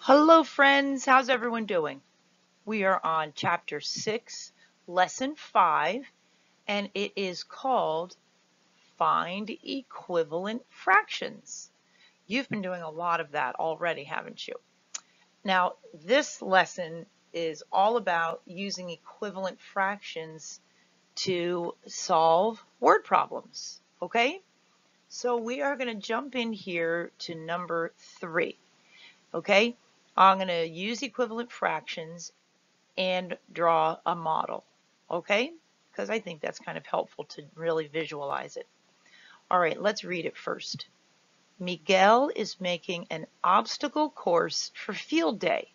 Hello friends, how's everyone doing? We are on chapter 6, lesson 5, and it is called Find Equivalent Fractions. You've been doing a lot of that already, haven't you? Now, this lesson is all about using equivalent fractions to solve word problems, okay? So we are going to jump in here to number 3, okay? I'm going to use equivalent fractions and draw a model, okay? Because I think that's kind of helpful to really visualize it. All right, let's read it first. Miguel is making an obstacle course for field day.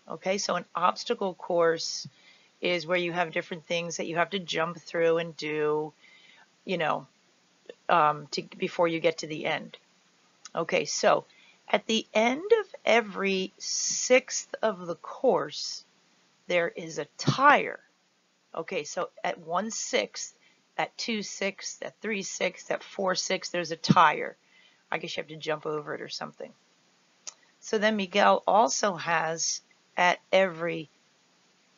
Okay, so an obstacle course is where you have different things that you have to jump through and do, before you get to the end. Okay, so at the end of every sixth of the course, there is a tire. Okay, so at 1/6, at 2/6, at 3/6, at 4/6, there's a tire. I guess you have to jump over it or something. So then Miguel also has at every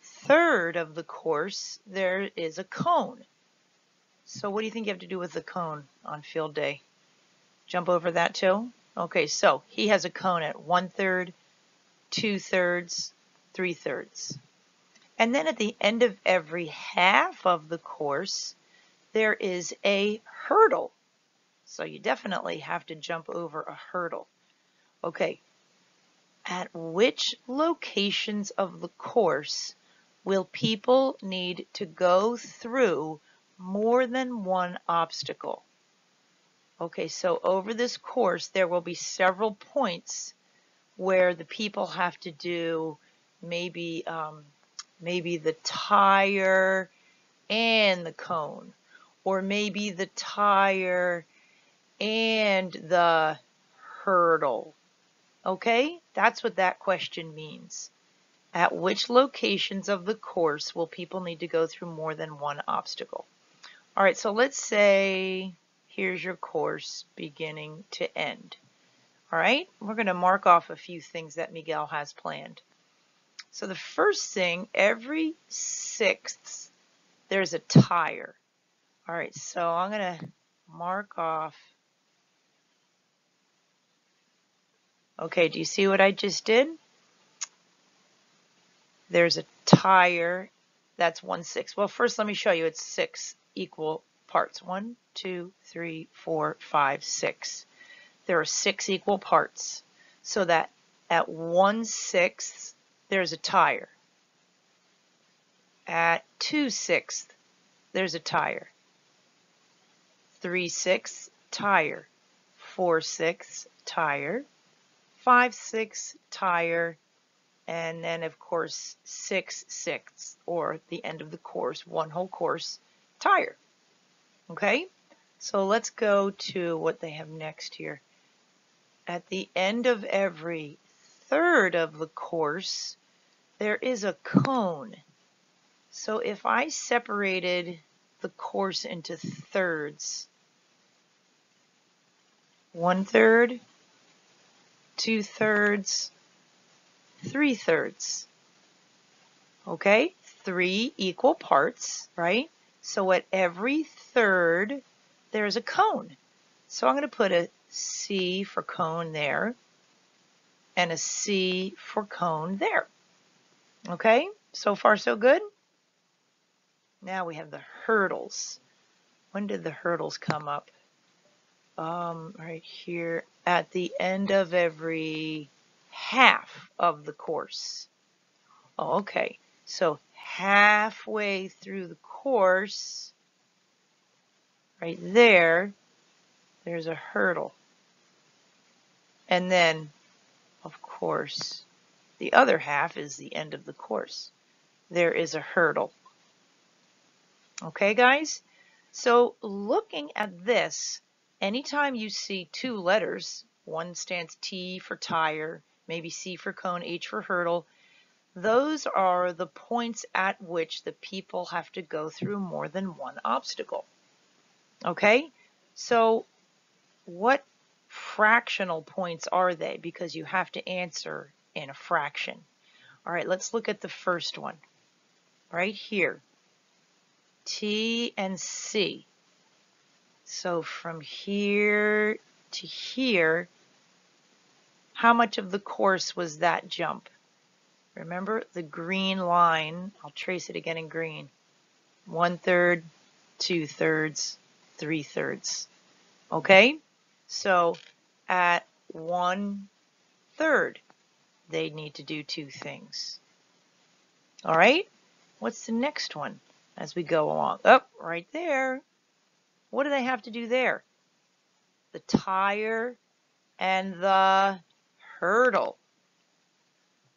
third of the course, there is a cone. So what do you think you have to do with the cone on field day? Jump over that too? Okay, so he has a cone at 1/3, 2/3, 3/3. And then at the end of every half of the course, there is a hurdle. So you definitely have to jump over a hurdle. Okay, at which locations of the course will people need to go through more than one obstacle? Okay, so over this course, there will be several points where the people have to do maybe the tire and the cone, or maybe the tire and the hurdle. Okay, that's what that question means. At which locations of the course will people need to go through more than one obstacle? All right, so let's say here's your course beginning to end. All right, we're going to mark off a few things that Miguel has planned. So the first thing, every sixth, there's a tire. All right, so I'm going to mark off. Okay, do you see what I just did? There's a tire. That's 1/6. Well, first let me show you. It's 6 equal parts. 1, 2, 3, 4, 5, 6. There are 6 equal parts. So that at 1/6, there's a tire. At 2/6, there's a tire. 3/6, tire. 4/6, tire. 5/6, tire. And then, of course, 6/6, or the end of the course, one whole course, tire. Okay, so let's go to what they have next here. At the end of every third of the course, there is a cone. So if I separated the course into thirds, 1/3, 2/3, 3/3. Okay, 3 equal parts, right? So at every third, there's a cone. So I'm going to put a C for cone there and a C for cone there. Okay, so far so good? Now we have the hurdles. When did the hurdles come up? Right here at the end of every half of the course. Oh, okay, so halfway through the course, right there, there's a hurdle. And then, of course, the other half is the end of the course. There is a hurdle. Okay, guys? So looking at this, anytime you see 2 letters, one stands T for tire, maybe C for cone, H for hurdle, those are the points at which the people have to go through more than one obstacle. Okay, so what fractional points are they? Because you have to answer in a fraction. All right, let's look at the first one right here. T and C. So from here to here, how much of the course was that jump? Remember the green line, I'll trace it again in green. 1/3, 2/3, 3/3. Okay? So at 1/3, they need to do two things. All right? What's the next one as we go along? Oh, right there. What do they have to do there? The tire and the hurdle.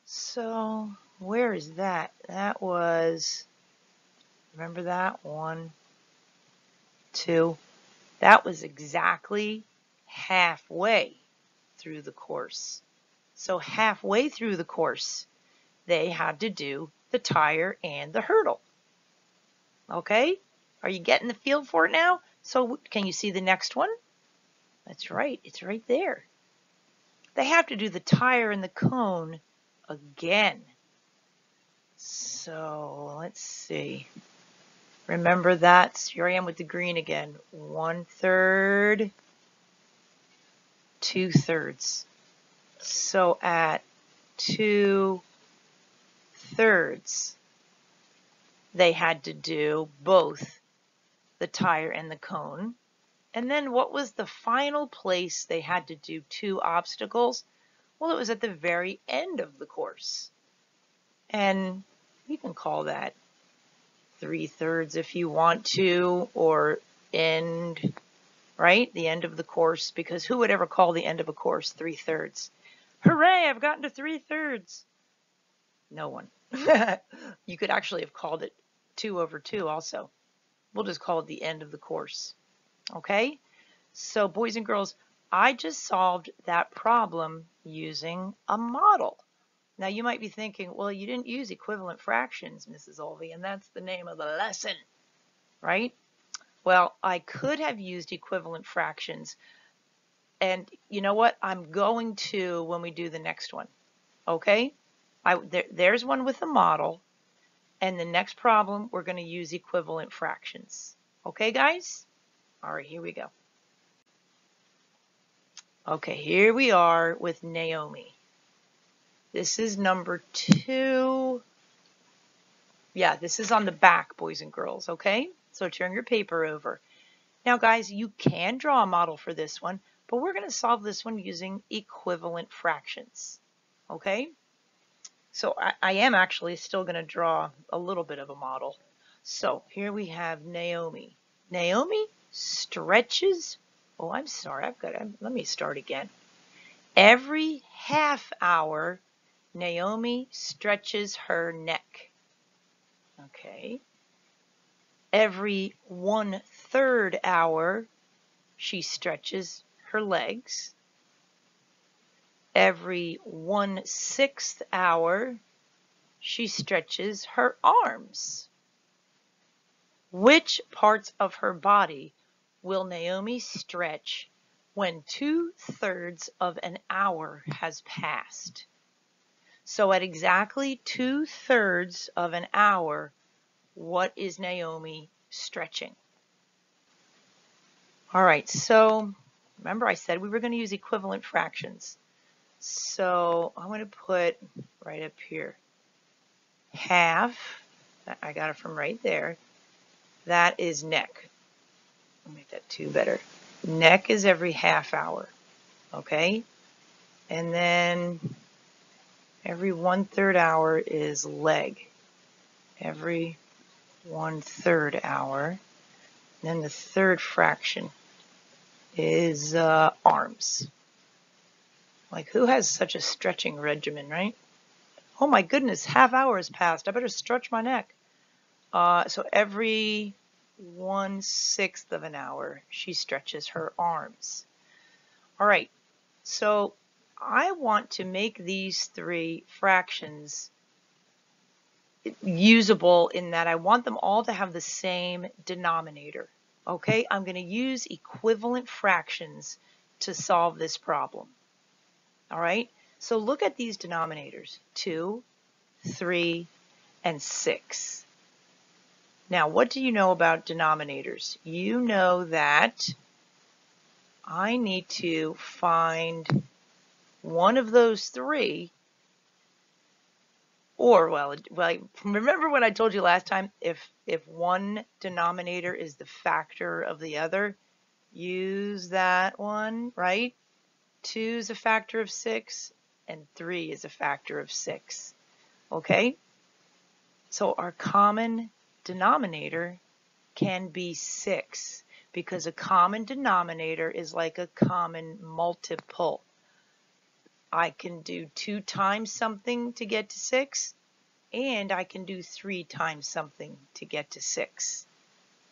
So where is that? That was, remember that? 1, 2. That was exactly halfway through the course. So halfway through the course, they had to do the tire and the hurdle. Okay? Are you getting the feel for it now? So can you see the next one? That's right. It's right there. They have to do the tire and the cone again. So let's see. Remember that. Here I am with the green again. 1/3, 2/3. So at 2/3, they had to do both the tire and the cone. And then what was the final place they had to do two obstacles? Well, it was at the very end of the course. And you can call that 3/3 if you want to, or end, right? The end of the course, because who would ever call the end of a course 3/3? Hooray, I've gotten to 3/3. No one. You could actually have called it 2/2 also. We'll just call it the end of the course. Okay? So boys and girls, I just solved that problem using a model. Now you might be thinking, well, you didn't use equivalent fractions, Mrs. Olvey, and that's the name of the lesson, right? Well, I could have used equivalent fractions, and you know what? I'm going to when we do the next one, okay? There's one with a model, and the next problem we're going to use equivalent fractions. Okay, guys? All right, here we go. Okay, here we are with Naomi. This is number 2. Yeah, this is on the back, boys and girls, okay? So turn your paper over. Now, guys, you can draw a model for this one, but we're going to solve this one using equivalent fractions, okay? So I am actually still going to draw a little bit of a model. So here we have Naomi. Naomi stretches, oh, I'm sorry, let me start again. Every half hour, Naomi stretches her neck. Okay. Every 1/3 hour, she stretches her legs. Every 1/6 hour, she stretches her arms. Which parts of her body will Naomi stretch when 2/3 of an hour has passed? So at exactly 2/3 of an hour, what is Naomi stretching? All right, so remember I said we were going to use equivalent fractions. So I'm going to put right up here, half, I got it from right there, that is neck. I'll make that 2 better. Neck is every half hour, okay? And then every 1/3 hour is leg. Every 1/3 hour. And then the third fraction is arms. Like, who has such a stretching regimen, right? Oh my goodness, half hour has passed. I better stretch my neck. So every 1/6 of an hour, she stretches her arms. All right, so I want to make these 3 fractions usable in that I want them all to have the same denominator. Okay, I'm going to use equivalent fractions to solve this problem. All right, So look at these denominators, 2, 3, and 6. Now, what do you know about denominators? You know that I need to find one of those three, or, well, remember when I told you last time, if one denominator is the factor of the other, use that one, right? 2 is a factor of 6, and 3 is a factor of 6. Okay? So our common denominator can be 6, because a common denominator is like a common multiple. I can do 2 times something to get to 6, and I can do 3 times something to get to 6.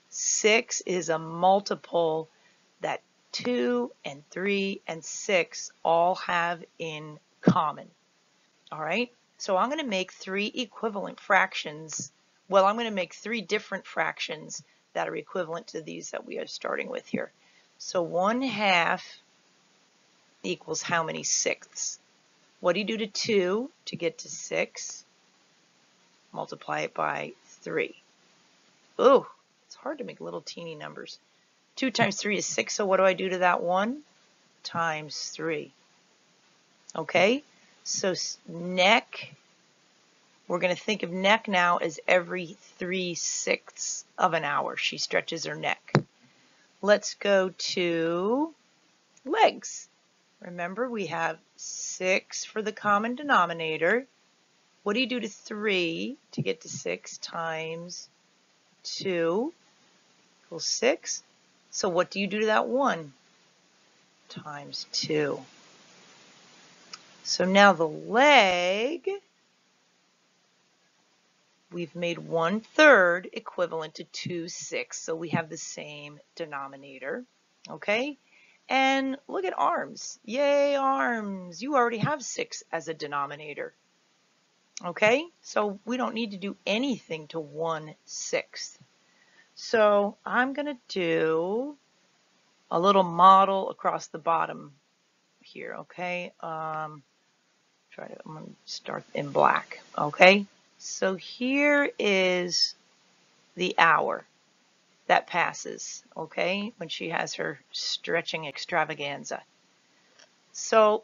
6 is a multiple that 2 and 3 and 6 all have in common. All right, so I'm going to make 3 equivalent fractions. Well, I'm going to make 3 different fractions that are equivalent to these that we are starting with here. So 1/2 equals how many sixths? What do you do to 2 to get to 6? Multiply it by 3. Ooh, it's hard to make little teeny numbers. 2 times 3 is 6, so what do I do to that 1? Times 3. Okay, so neck, we're going to think of neck now as every 3/6 of an hour. She stretches her neck. Let's go to legs. Remember, we have 6 for the common denominator. What do you do to 3 to get to 6 times 2 equals 6? So what do you do to that 1? Times 2. So now the leg, we've made 1/3 equivalent to 2/6. So we have the same denominator. Okay? And look at arms. Yay, arms. You already have 6 as a denominator. Okay? So we don't need to do anything to 1/6. So I'm going to do a little model across the bottom here, okay? I'm going to start in black, okay? So here is the hour that passes, okay, when she has her stretching extravaganza. So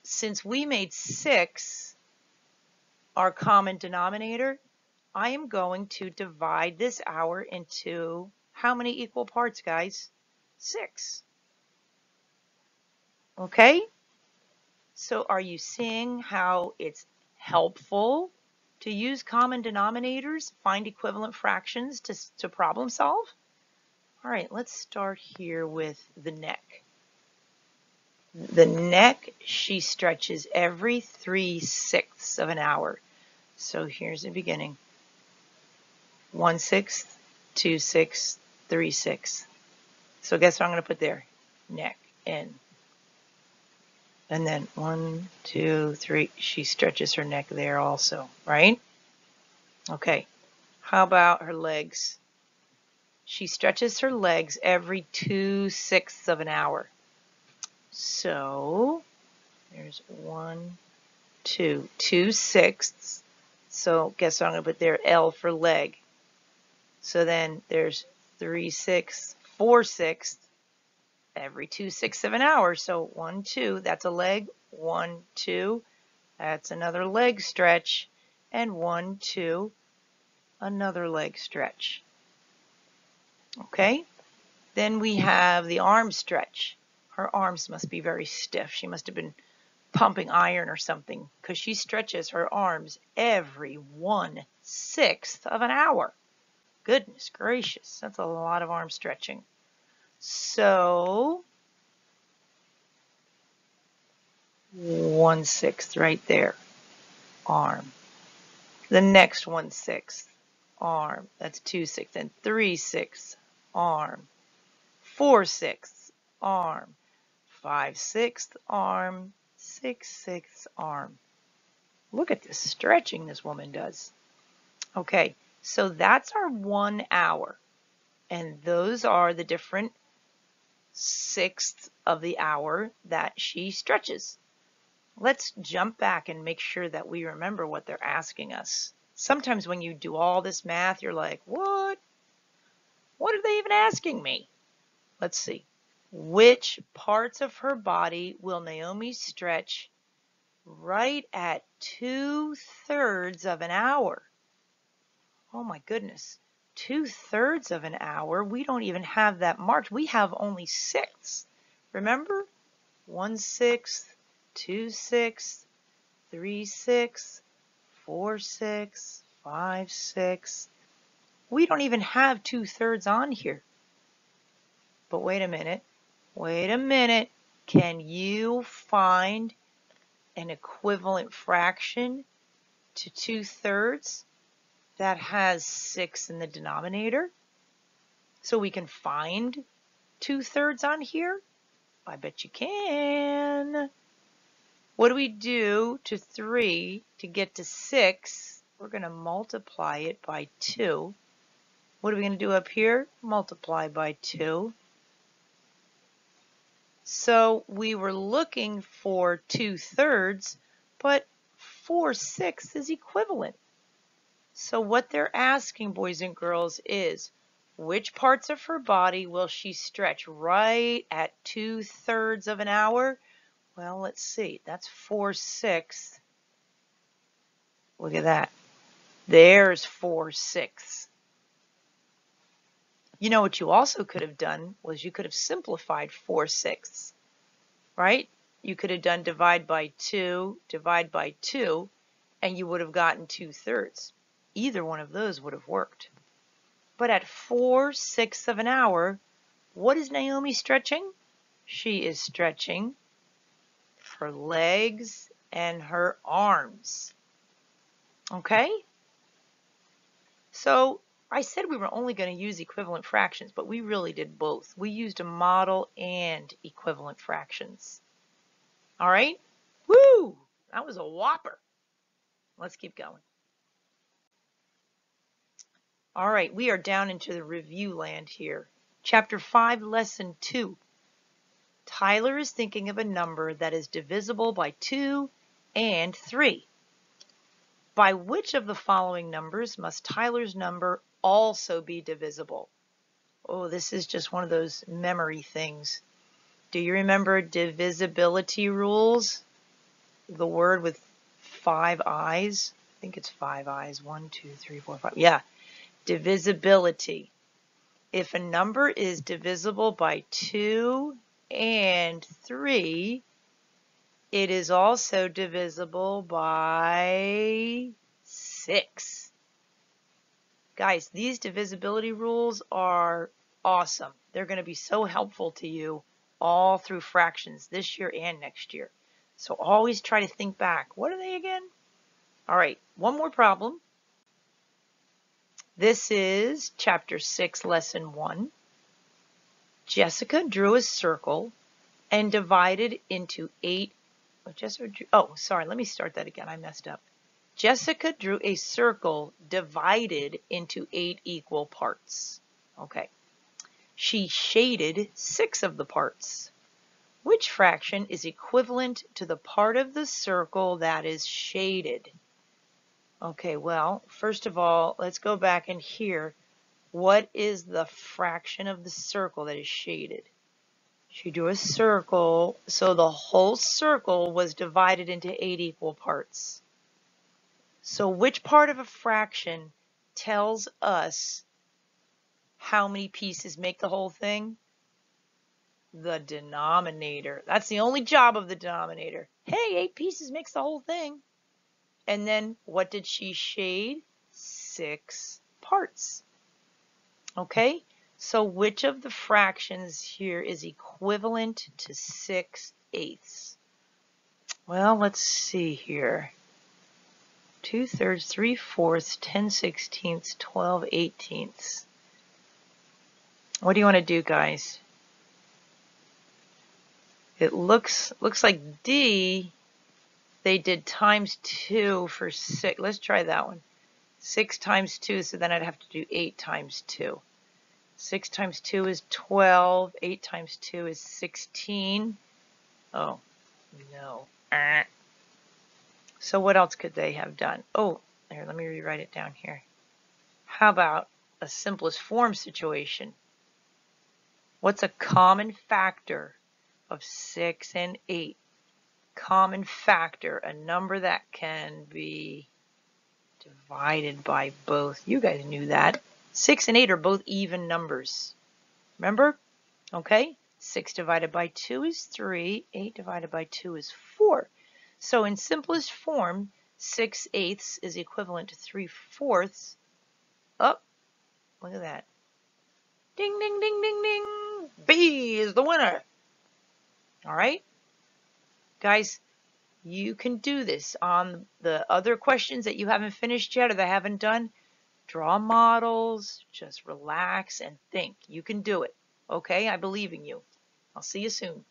since we made 6 our common denominator, I am going to divide this hour into how many equal parts, guys? 6. Okay? So are you seeing how it's helpful to use common denominators, find equivalent fractions to problem solve? All right, let's start here with the neck. The neck, she stretches every 3/6 of an hour. So here's the beginning. 1/6, 2/6, 3/6. So guess what I'm going to put there? Neck, in. And then 1, 2, 3, she stretches her neck there also, right? Okay, how about her legs? She stretches her legs every 2/6 of an hour. So there's 1, 2, 2/6. So guess what I'm going to put there? L for leg. So then there's 3/6, 4/6 every 2/6 of an hour. So 1, 2, that's a leg. 1, 2, that's another leg stretch. And 1, 2, another leg stretch. Okay, then we have the arm stretch. Her arms must be very stiff. She must have been pumping iron or something, because she stretches her arms every 1/6 of an hour. Goodness gracious, that's a lot of arm stretching. So 1/6 right there, arm. The next 1/6, arm. That's 2/6, and 3/6, arm. 4/6, arm. 5/6, arm. 6/6, arm. Look at this stretching this woman does. Okay, so that's our 1 hour. And those are the different sixths of the hour that she stretches. let's jump back and make sure that we remember what they're asking us. Sometimes when you do all this math, you're like, what? What are they even asking me? Let's see. Which parts of her body will Naomi stretch right at 2/3 of an hour? Oh my goodness. 2/3 of an hour? We don't even have that marked. We have only sixths. Remember? 1/6, 2/6, 3/6, 4/6, 5/6. We don't even have 2/3 on here. But wait a minute. Wait a minute. Can you find an equivalent fraction to 2/3 that has 6 in the denominator? So we can find 2/3 on here? I bet you can. What do we do to 3 to get to 6? We're going to multiply it by 2. What are we going to do up here? Multiply by 2. So we were looking for 2/3, but 4/6 is equivalent. So what they're asking, boys and girls, is which parts of her body will she stretch right at 2/3 of an hour? Well, let's see. That's 4/6. Look at that. There's 4/6. You know what you also could have done was you could have simplified 4/6, right? You could have done divide by 2, and you would have gotten 2/3. Either one of those would have worked. But at 4/6 of an hour, what is Naomi stretching? She is stretching her legs and her arms. Okay? So I said we were only going to use equivalent fractions, but we really did both. We used a model and equivalent fractions. All right? Woo! That was a whopper. Let's keep going. All right, we are down into the review land here. Chapter 5, Lesson 2. Tyler is thinking of a number that is divisible by 2 and 3. By which of the following numbers must Tyler's number also be divisible? Oh, this is just one of those memory things. Do you remember divisibility rules? The word with 5 eyes? I think it's 5 eyes. 1, 2, 3, 4, 5. Yeah, divisibility. If a number is divisible by 2 and 3, it is also divisible by 6. Guys, these divisibility rules are awesome. They're going to be so helpful to you all through fractions this year and next year. So always try to think back. What are they again? All right, one more problem. This is Chapter 6, Lesson 1. Jessica drew a circle and divided into 8. Let me start that again. I messed up. Jessica drew a circle divided into 8 equal parts. Okay. She shaded 6 of the parts. Which fraction is equivalent to the part of the circle that is shaded? Okay, well, first of all, let's go back and hear what is the fraction of the circle that is shaded. She drew a circle, so the whole circle was divided into 8 equal parts. So which part of a fraction tells us how many pieces make the whole thing? The denominator. That's the only job of the denominator. Hey, 8 pieces makes the whole thing. And then what did she shade? 6 parts. Okay, so which of the fractions here is equivalent to 6/8? Well, let's see here. 2/3, 3/4, 10/16, 12/18. What do you want to do, guys? It looks like D, they did times 2 for 6. Let's try that one. 6 times 2, so then I'd have to do 8 times 2. 6 times 2 is 12. 8 times 2 is 16. Oh, no. So what else could they have done? Oh, here, let me rewrite it down here. How about a simplest form situation? What's a common factor of 6 and 8? Common factor, a number that can be divided by both. You guys knew that. 6 and 8 are both even numbers. Remember? Okay. 6 divided by 2 is 3. 8 divided by 2 is 4. So in simplest form, 6/8 is equivalent to 3/4. Oh, look at that. Ding, ding, ding, ding, ding. B is the winner. All right. Guys, you can do this on the other questions that you haven't finished yet or that I haven't done. Draw models, just relax and think. You can do it. Okay, I believe in you. I'll see you soon.